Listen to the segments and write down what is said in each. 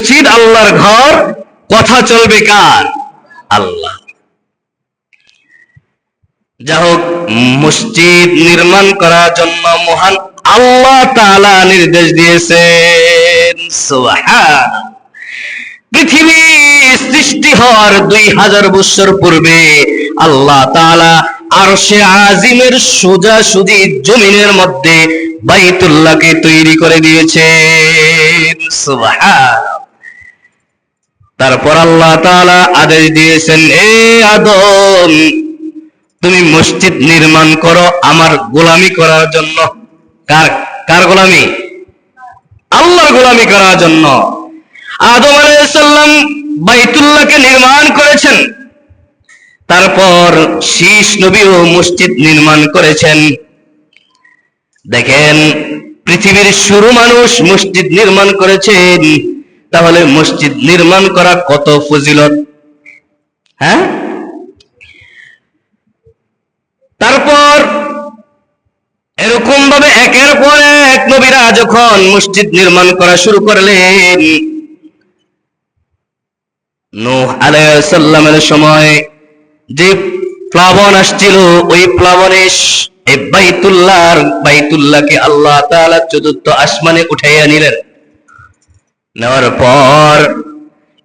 মসজিদ আল্লাহর ঘর, কথা চলবে কার? আল্লাহ। যা হোক, মসজিদ নির্মাণ করার জন্য মহান আল্লাহ তাআলা নির্দেশ দিয়েছেন। সুবহানাল্লাহ। পৃথিবী সৃষ্টি হওয়ার 2000 বছর পূর্বে আল্লাহ তাআলা আরশে আজিমের সোজাসুজি জমিনের মধ্যে বাইতুল্লাহকে তৈরি করে দিয়েছেন। সুবহানাল্লাহ। তারপর আল্লাহ তাআলা আদেশ দিয়েছেন, এ আদম, তুমি মসজিদ নির্মাণ করো আমার গোলামি করার জন্য। কার গোলামি? আল্লাহর গোলামি করার জন্য। আদম আলাইহিস সালাম বাইতুল্লাহকে নির্মাণ করেছেন, তারপর শীষ নবীও মসজিদ নির্মাণ করেছেন। দেখেন, পৃথিবীর শুরু মানুষ মসজিদ নির্মাণ করেছেন, তাহলে মসজিদ নির্মাণ করা কত ফজিলত। হ্যাঁ, তারপর এরকম ভাবে একের পর এক নবীরা যখন মসজিদ নির্মাণ করা শুরু করলেন, নূহ আলাইহিস সালামের সময় যে প্লাবন আসছিল, ওই প্লাবনে এই বাইতুল্লাহকে আল্লাহ তাআলা চতুর্থ আসমানে উঠাইয়া নিলেন। নেওয়ার পর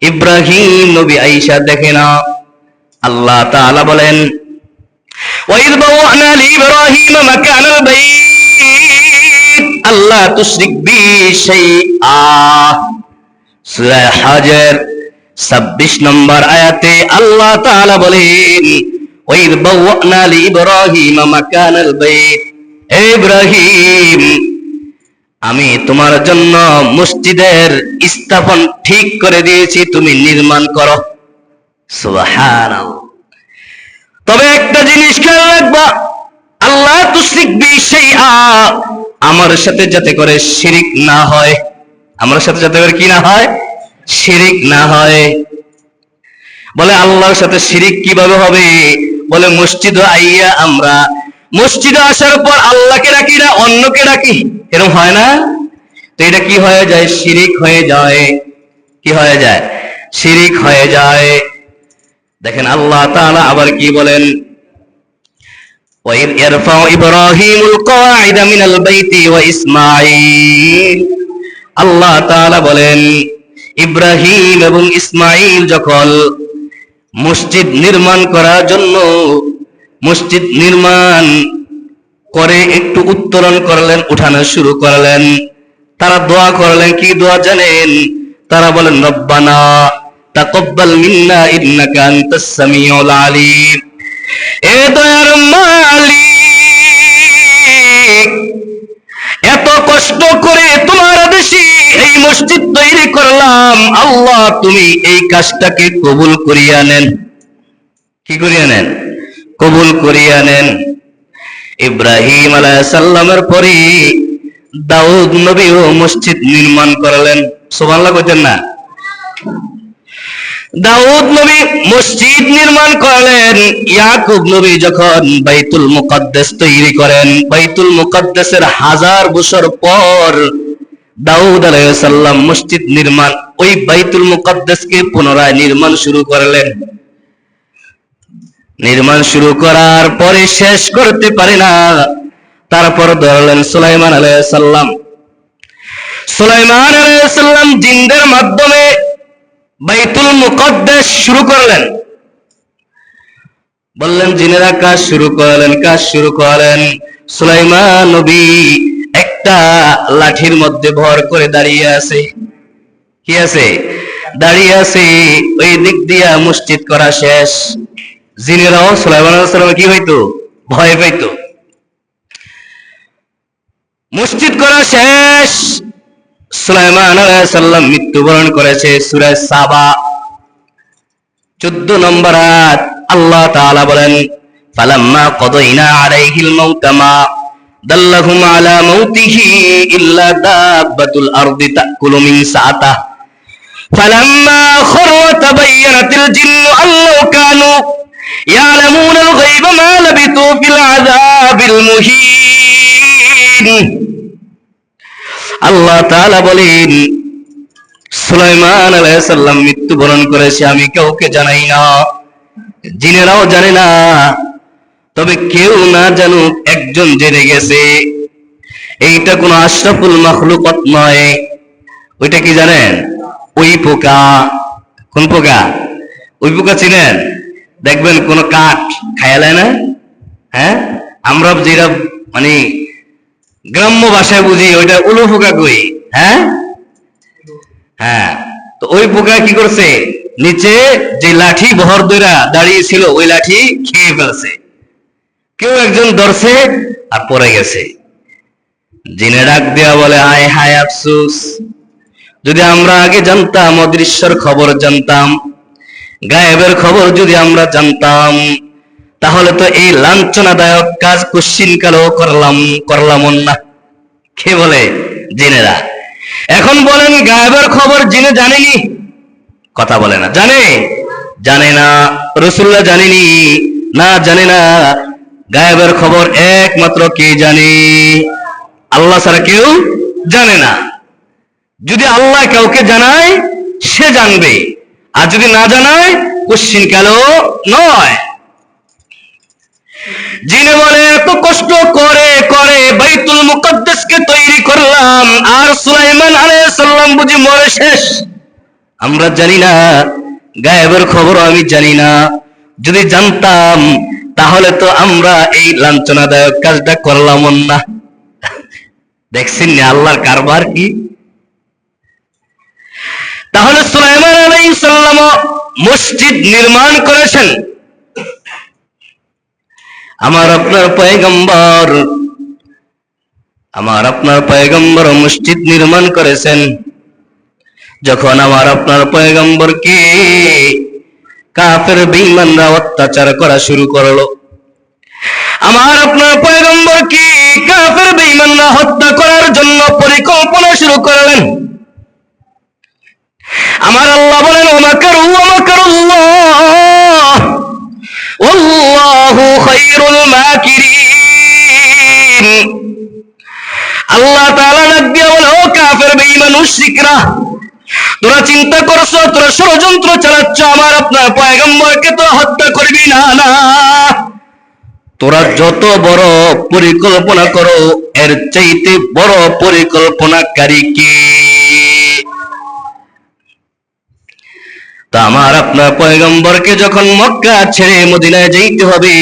ইব্রাহিম নবী আয়েশা দেখে না, আল্লাহ তাআলা বলেন, وَإِذْ بَوَّأْنَا لِإِبْرَاهِيمَ مَكَانَ الْبَيْتِ أَلَّا تُشْرِكْ بِي شَيْئًا। সূরা হাজর 26 নম্বর আয়াতে আল্লাহ তাআলা বলেন, وَإِذْ بَوَّأْنَا لِإِبْرَاهِيمَ مَكَانَ الْبَيْتِ, হে ইব্রাহিম, আমি তোমার জন্য মসজিদের স্থাপন ঠিক করে দিয়েছি, তুমি নির্মাণ করো। সুবহানাল্লাহ। তবে একটা জিনিস খেয়াল রাখবা, আল্লাহ তুশরিক বি শাইআ, আমার সাথে যাতে করে শিরিক না হয়। আমার সাথে যাতে করে কি না হয়? শিরিক না হয়। বলে আল্লাহর সাথে শিরিক কিভাবে হবে? বলে মসজিদে আইয়া আমরা মসজিদে আসার পর আল্লাহকে ডাকি না অন্যকে ডাকি, এরকম হয় না? তো এটা কি হয়ে যায়? শিরিক হয়ে যায়। কি হয়ে যায়? শিরিক হয়ে যায়। দেখেন আল্লাহ তাআলা আবার কি বলেন, وَإِذْ يَرْفَعُ إِبْرَاهِيمُ الْقَوَاعِدَ مِنَ الْبَيْتِ وَإِسْمَاعِيلُ, আল্লাহ তাআলা বলেন, ইব্রাহিম এবং ইসমাঈল যখন মসজিদ নির্মাণ করার জন্য মসজিদ নির্মাণ করে একটু উত্তরণ করলেন, উঠানো শুরু করলেন, তারা দোয়া করলেন। কি দোয়া জানেন? তারা বলেন, রব্বানা তাকাব্বাল মিন্না ইন্নাকা আনতাস সামিউল আলিম। এ দয়ার মালিক, এত কষ্ট করে তোমার দেশে এই মসজিদ তৈরি করলাম, আল্লাহ তুমি এই কাজটাকে কবুল করিয়া নেন। কি করিয়া নেন? কবুল করিয়া নেন। ইব্রাহিম আলাইহিস সালামের পরে দাউদ নবীও মসজিদ নির্মাণ করলেন। সুবহানাল্লাহ কইতেন না? দাউদ নবী মসজিদ নির্মাণ করলেন। ইয়াকুব নবী যখন বাইতুল মুকাদ্দাস তৈরি করেন, বাইতুল মুকাদ্দাসের 1000 বছর পর দাউদ আলাইহিস সালাম মসজিদ নির্মাণ, ওই বাইতুল মুকাদ্দাসকে পুনরায় নির্মাণ শুরু করলেন। নির্মাণ শুরু করার পরে শেষ করতে পারে না, তারপর ধরলেন সুলাইমান আলাইহিস সালাম। সুলাইমান আলাইহিস সালাম জিনদের মাধ্যমে বাইতুল মুকাদ্দাস শুরু করলেন। বললেন জিনেরা কাজ শুরু করলেন। সুলাইমান নবী একটা লাঠির মধ্যে ভর করে দাঁড়িয়ে আছে। কি আছে? দাঁড়িয়ে আছে। ওই দিক দিয়া মসজিদ করা শেষ। জিনেরাও সুলাইমান আলাইহিস সালামের কি হইতো? ভয় পাইতো। মসজিদ করা শেষ। সুলাইমান আলাইহিস সালাম মৃত্যুবরণ করেছে। সূরা সাবা 14 নম্বর আয়াত আল্লাহ তাআলা বলেন, ফালাম্মা কাদাইনা আলাইহিল মাউতা মা দাল্লাহুম আলা মাউতিহি ইল্লা দাব্বাতুল আরদি তাকুলু মিন সাআতা ফালাম্মা খাররা তাবায়্যানাতিল জিন্নু আল্লাউ কানু ইয়ালামুনাল গায়বা মা লাবিতু ফিল আযাবিল মুহিন। আল্লাহ তাআলা বলেন, সুলাইমান আলাইহিস সালাম মৃত্যুবরণ করেছে, আমি কাউকে জানাই না, জিনেরাও জানে না, তবে কেউ না জানুক একজন জেনে গেছে। এইটা কোন আশরাফুল মাখলুকাত নয়। ওইটা কি জানেন? ওই পোকা। কোন পোকা? ওই পোকা চিনেন? দেখবেন কোন কাঠ খায়ালায় না, হ্যাঁ, আমরা যেটা মানে গ্রাম্য ভাষায় বুঝি ওইটা উলু পোকা কই, হ্যাঁ হ্যাঁ। তো ওই পোকা কি করছে, নিচে যে লাঠি বহর দইরা দাঁড়িয়ে ছিল ওই লাঠি খেয়ে ফেলছে। কেউ একজন ধরছে আর পড়ে গেছে। জিনে ডাক দেয়া বলে, হায় হায় আফসোস, যদি আমরা আগে জানতাম, অদৃশ্যের খবর জানতাম, গায়েবের খবর যদি আমরা জানতাম, তাহলে তো এই লাঞ্ছনাদায়ক কাজ কোশ্চিনকালেও করলাম না। কে বলে? জিনেরা। এখন বলেন গায়েবের খবর জিনে জানেনি? কথা বলে না। জানে? জানে না। রাসূলুল্লাহ জানেনি? না, জানে না। গায়েবের খবর একমাত্র কে জানে? আল্লাহ ছাড়া কেউ জানে না। যদি আল্লাহ কাউকে জানায় সে জানবে, আর যদি না জানায় কোশ্চিনকালেও নয়। জিনে বলে, এত কষ্ট করে করে বাইতুল মুকাদ্দাসকে তৈরি করলাম, আর সুলাইমান আলাইহিস সালাম বুঝি মরে শেষ? আমরা জানি না, গায়েবের খবর আমি জানি না। যদি জানতাম তাহলে তো আমরা এই লাঞ্ছনাদায়ক কাজটা করলাম না। দেখছেন না আল্লাহর কারবার কি? তাহলে সুলাইমান আলাইহিস সালাম মসজিদ নির্মাণ করেছেন, আমার আপনার পয়গম্বর মসজিদ নির্মাণ করেছেন। যখন আমার আপনার পয়গম্বরকে কাফের বেঈমানরা অত্যাচার করা শুরু করলো, আমার আপনার পয়গম্বরকে কাফের বেঈমানরা হত্যা করার জন্য পরিকল্পনা শুরু করলেন, আমার আল্লাহ বলেন, ওমাকারু ওমাকারুল্লাহ ওয়াল্লাহু খায়রুল মাকিরিন। আল্লাহ তাআলা ডাক দিয়া বলে, ও কাফের বেঈমান মুশরিকরা, তোরা চিন্তা করছো, তোরা ষড়যন্ত্র চালাচ্ছ, আমার আপনার পয়গম্বরকে তো হত্যা করবি না। না, তোরা যত বড় পরিকল্পনা করো, এর চাইতে বড় পরিকল্পনাকারী কে? তা আমার আপনার পয়গম্বরকে যখন মক্কা ছেড়ে মদিনায় যাইতে হবে,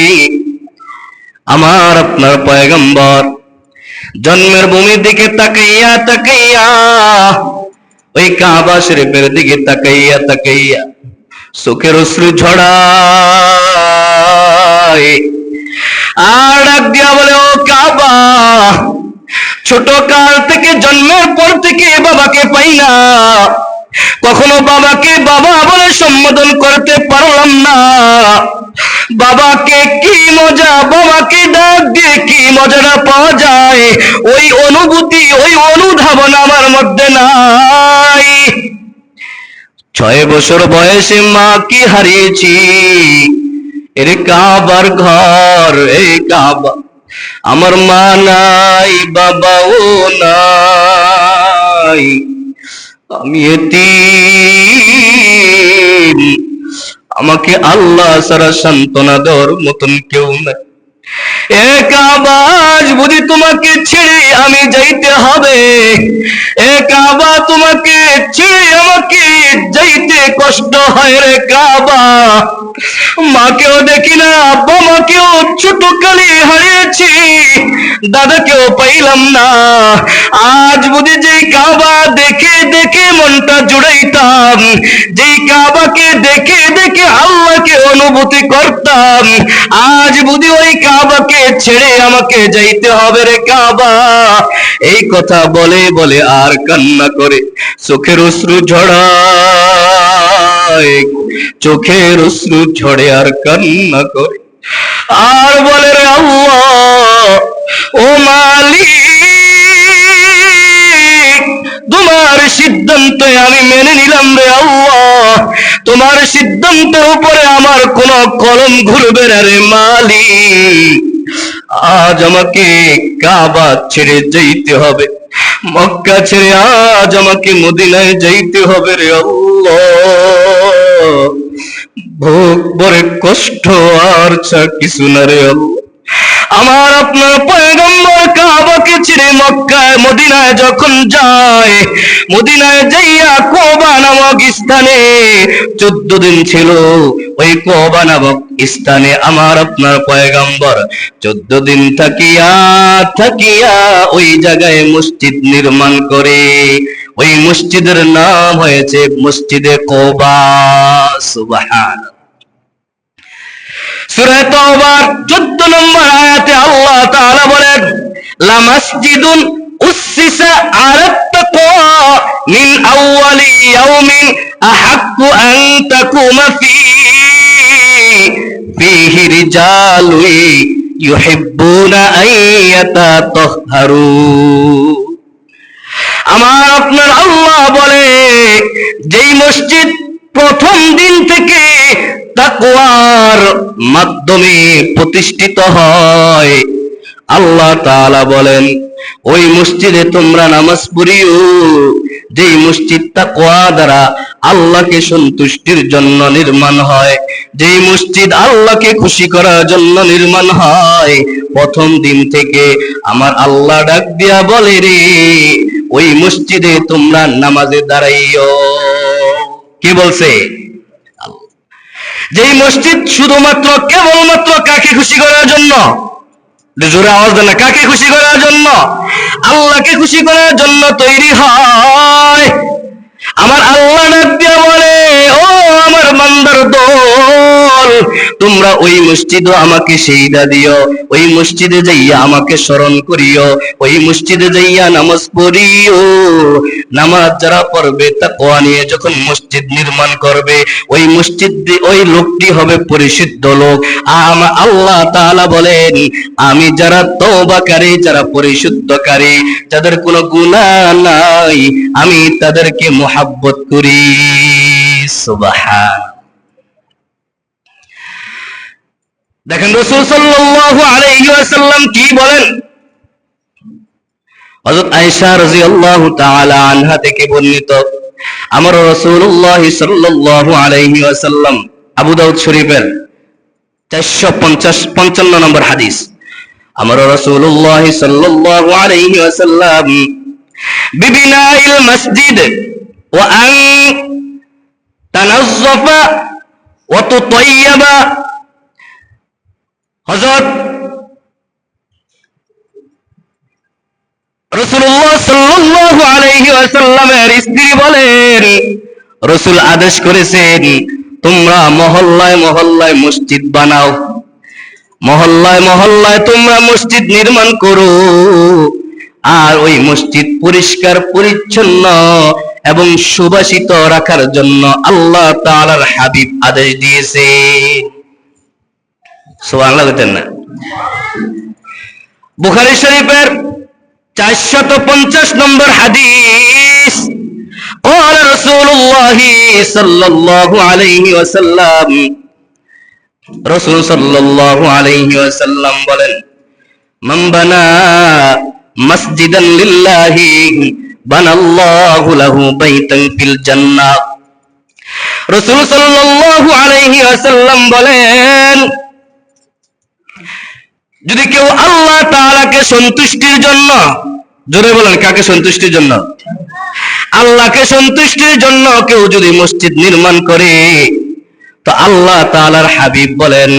আমার আপনার পয়গম্বর জন্মের ভূমির দিকে তাকাইয়া তাকাইয়া, ওই কাবা শরীফের দিকে তাকাইয়া তাকাইয়া চোখের অশ্রু ঝরায়, আর ডাক দিয়া বলে, ও কাবা, ছোট কাল থেকে, জন্মের পর থেকে বাবাকে পাই না, কখনো বাবাকে বাবা বলে সম্বোধন করতে পারলাম না। বাবাকে কি মজা, বাবাকে ডাক দিয়ে কি মজাটা পাওয়া যায়, ওই অনুভূতি, ওই অনুধাবন আমার মধ্যে নাই। 6 বছর বয়সে মাকে হারিয়েছি, এর কাবার ঘর, এই কাবা, আমার মা নাই, বাবাও নাই, আমি এতিম, আমাকে আল্লাহ ছাড়া সান্ত্বনা দেওয়ার মতন কেউ নাই। এ কাবা, আজ বুঝি তোমাকে ছেড়ে আমি যাইতে হবে? এ কাবা, তোমাকে ছেড়ে আমাকে যাইতে কষ্ট হয় রে কাবা। মাকেও দেখি না, বাবাকেও ছোটকালে হারিয়েছি, দাদাকেও পাইলাম না। আজ বুঝি যেই কাবা দেখে দেখে মনটা জুড়াইতাম, যেই কাবাকে দেখে দেখে আল্লাহকে অনুভূতি করতাম, আজ বুঝি ওই কাবাকে ছেড়ে আমাকে যাইতে হবে রে কাবা। এই কথা বলে বলে আর কান্না করে চোখের অশ্রু ঝরায়, চোখের অশ্রু ঝরে আর কান্না করে, আর বলে, রে আল্লাহ, ও মালিক, তোমার সিদ্ধান্তে আমি মেনে নিলাম রে আল্লাহ, তোমার সিদ্ধান্তের উপরে আমার কোনো কলম ঘুরবে না রে মালিক। আজ আমাকে কাবা ছেড়ে যেতে হবে, মক্কা ছেড়ে আজ আমাকে মদিনায় যাইতে হবে রে আল্লাহ, ভোগ বড় কষ্ট আর কিছু না রে আল্লাহ। আমার আপনার পয়গম্বর কাবাকে ছেড়ে মক্কায় মদিনায় যখন যায়, মদিনায় যাইয়া কাবা নামক স্থানে 14 দিন ছিল। ওই কাবা নামক স্থানে আমার আপনার পয়গম্বর 14 দিন থাকিয়া ওই জায়গায় মসজিদ নির্মাণ করে। ওই মসজিদের নাম হয়েছে মসজিদে কাবা। সুবহানাল্লাহ। সূরা তাওবার 14 নম্বর আয়াতে আল্লাহ তাআলা বলেন, লা মাসজিদুন উসসিসা আলাত তাকওয়া মিন আউয়ালি ইয়াউমিন আহাক্কু আন তাকুমা ফীহি রিজালুন ইউহিব্বুনা আন ইয়াতাতাহহারু। আমার আপনার আল্লাহ বলে, যেই মসজিদ প্রথম দিন থেকে তাকওয়ার মাধ্যমে প্রতিষ্ঠিত হয়, আল্লাহ তাআলা বলেন ওই মসজিদে তোমরা নামাজ পড়িও। যেই মসজিদ তাকওয়া দ্বারা আল্লাহকে সন্তুষ্টির জন্য নির্মাণ হয়, যেই মসজিদ আল্লাহকে খুশি করার জন্য নির্মাণ হয়, প্রথম দিন থেকে আমার আল্লাহ ডাক দিয়া বলে রে, ওই মসজিদে তোমরা নামাজে দাঁড়াইও। কি বলছে? যেই মসজিদ শুধুমাত্র কেবলমাত্র কাকে খুশি করার জন্য, জোরে আওয়াজ দেন না, কাকে খুশি করার জন্য? আল্লাহকে খুশি করার জন্য তৈরি হয়। আমার আল্লাহ ডাক দিয়া বলে, ও আমার বান্দার দল, তোমরা ওই মসজিদে আমাকে সিজদা দিও, ওই মসজিদে যাইয়া আমাকে স্মরণ করিও, ওই মসজিদে যাইয়া নামাজ পড়িও। নামাজ যারা পড়বে তাকওয়া নিয়ে যখন মসজিদ নির্মাণ করবে, ওই মসজিদ ওই লোকটি হবে পরিশুদ্ধ লোক। আমার আল্লাহ তাআলা বলেন, আমি যারা তওবাকারী, যারা পরিশুদ্ধকারী, যাদের কোনো গুনাহ নাই, আমি তাদেরকে মুহাব্বত করি। সুবহান। দেখেন রাসূল সাল্লাল্লাহু আলাইহি ওয়াসাল্লাম কি বলেন। হযরত আয়েশা রাদিয়াল্লাহু তাআলা আনহা থেকে বর্ণিত, আমার রাসূলুল্লাহ সাল্লাল্লাহু আলাইহি ওয়াসাল্লাম, আবু দাউদ শরীফের 455 নম্বর হাদিস, আমার রাসূলুল্লাহ সাল্লাল্লাহু আলাইহি ওয়াসাল্লাম বিবিনাইল মসজিদ ওয়া আন তানাজ্জাফা ওয়া তুতায়্যাবা। হযরত রাসূলুল্লাহ সাল্লাল্লাহু আলাইহি ওয়াসাল্লামের স্ত্রী বলেন, রাসূল আদেশ করেছেন তোমরা মহল্লায় মহল্লায় মসজিদ বানাও, মহল্লায় মহল্লায় তোমরা মসজিদ নির্মাণ করো, আর ওই মসজিদ পরিষ্কার পরিচ্ছন্ন এবং সুবাসিত রাখার জন্য আল্লাহ তাআলার হাবিব আদেশ দিয়েছে। সুবহানাল্লাহ বলতেন না? বুখারী শরীফের 450 নম্বর হাদিস, قال رسول الله صلى الله عليه وسلم, রাসূল সাল্লাল্লাহু আলাইহি ওয়াসাল্লাম বলেন, মান বানা মসজিদান লিল্লাহি বানাল্লাহু লাহু বাইতান ফিল জান্নাহ। রাসূল সাল্লাল্লাহু আলাইহি ওয়াসাল্লাম বলেন, যদি কেউ আল্লাহ তাআলাকে সন্তুষ্টির জন্য, জোরে বলেন কাকে সন্তুষ্টির জন্য? আল্লাহকে সন্তুষ্টির জন্য কেউ যদি মসজিদ নির্মাণ করে, তো আল্লাহ তাআলার হাবিব বলেন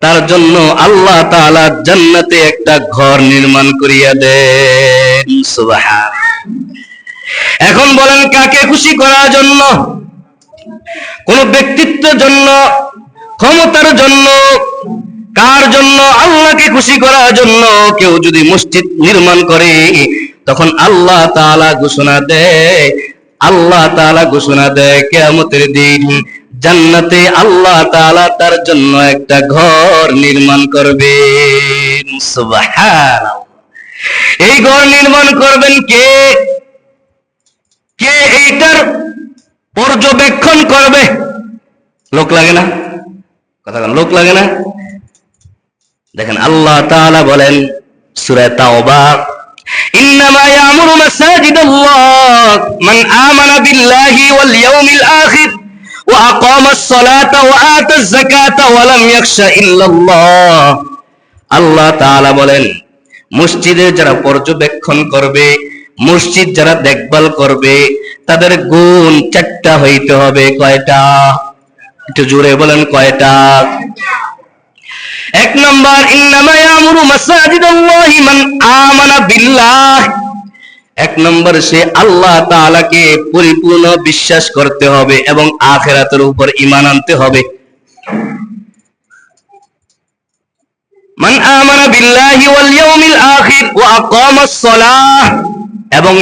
তার জন্য আল্লাহ তাআলা জান্নাতে একটা ঘর নির্মাণ করিয়া দেন। সুবহান। এখন বলেন কাকে খুশি করার জন্য? কোন ব্যক্তিত্বের জন্য, ক্ষমতার জন্য, কার জন্য? আল্লাহকে খুশি করার জন্য কেউ যদি মসজিদ নির্মাণ করে, তখন আল্লাহ তাআলা ঘোষণা দেয়, আল্লাহ তাআলা ঘোষণা দেয় কিয়ামতের দিন জান্নাতে আল্লাহ তাআলা তার জন্য একটা ঘর নির্মাণ করবেন। সুবহানাল্লাহ। এই ঘর নির্মাণ করবেন কে? কে এইটার পর্যবেক্ষণ করবে? লোক লাগে না? কথা বলেন, লোক লাগে না? দেখেন আল্লাহ তাআলা বলেন সূরা তাওবা ইন্নামা ইয়ামুরু মাসাজিদাল্লাহ মান আমানা বিল্লাহি ওয়াল ইয়াউমিল আখির ওয়া আকামাস সালাতা ওয়া আতাজ যাকাতা ওয়া লাম ইয়াখশা ইল্লাল্লাহ। আল্লাহ তাআলা বলেন, মসজিদে যারা পর্যবেক্ষণ করবে, মসজিদ যারা দেখভাল করবে, তাদের গুণ 4টা হইতে হবে। কয়টা? একটু জোরে বলেন, কয়টা? 1 নাম্বার, ইন্নামা ইয়ামুরু মাসাজিদাল্লাহি মান আমানা বিল্লাহ। 1 নম্বর, সে আল্লাহ তাআলাকে পরিপূর্ণ বিশ্বাস করতে হবে এবং আখিরাতের উপর ঈমান আনতে হবে। মান আমানা বিল্লাহি ওয়াল ইয়াউমিল আখির ওয়া আকামাস সালাহ, এবং